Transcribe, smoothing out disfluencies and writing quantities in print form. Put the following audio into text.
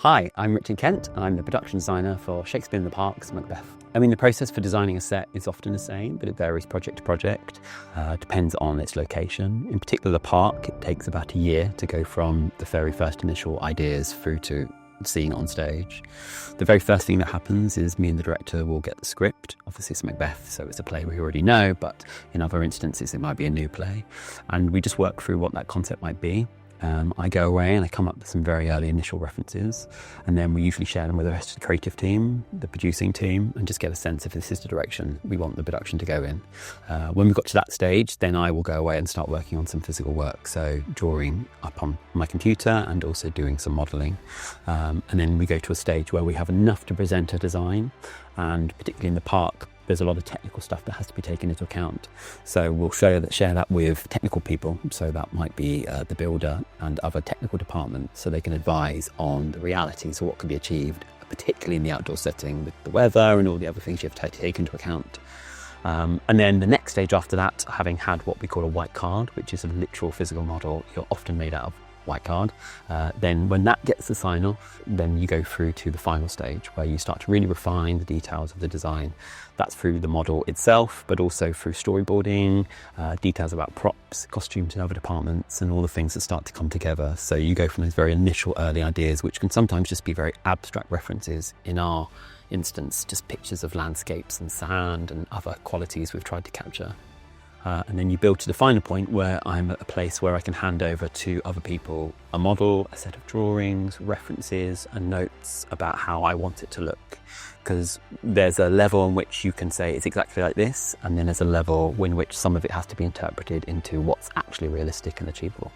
Hi, I'm Richard Kent. I'm the production designer for Shakespeare in the Park's Macbeth. The process for designing a set is often the same, but it varies project to project, depends on its location. In particular, the park, it takes about a year to go from the very first initial ideas through to scene on stage. The very first thing that happens is me and the director will get the script. Obviously it's Macbeth, so it's a play we already know, but in other instances it might be a new play. And we just work through what that concept might be. I go away and I come up with some very early initial references, and then we usually share them with the rest of the creative team, the producing team, and just get a sense if this is the direction we want the production to go in. When we've got to that stage, then I will go away and start working on some physical work, so drawing up on my computer and also doing some modelling. And then we go to a stage where we have enough to present a design, and particularly in the park, there's a lot of technical stuff that has to be taken into account. So we'll share that with technical people. So that might be the builder and other technical departments, so they can advise on the realities of what can be achieved, particularly in the outdoor setting with the weather and all the other things you have to take into account. And then the next stage after that, having had what we call a white card, which is a literal physical model, you're often made out of white card. Then when that gets the sign off, then you go through to the final stage where you start to really refine the details of the design. That's through the model itself, but also through storyboarding, details about props, costumes in other departments, and all the things that start to come together. So you go from those very initial early ideas, which can sometimes just be very abstract references. In our instance, just pictures of landscapes and sand and other qualities we've tried to capture. And then you build to the final point where I'm at a place where I can hand over to other people a model, a set of drawings, references and notes about how I want it to look. Because there's a level in which you can say it's exactly like this, and then there's a level in which some of it has to be interpreted into what's actually realistic and achievable.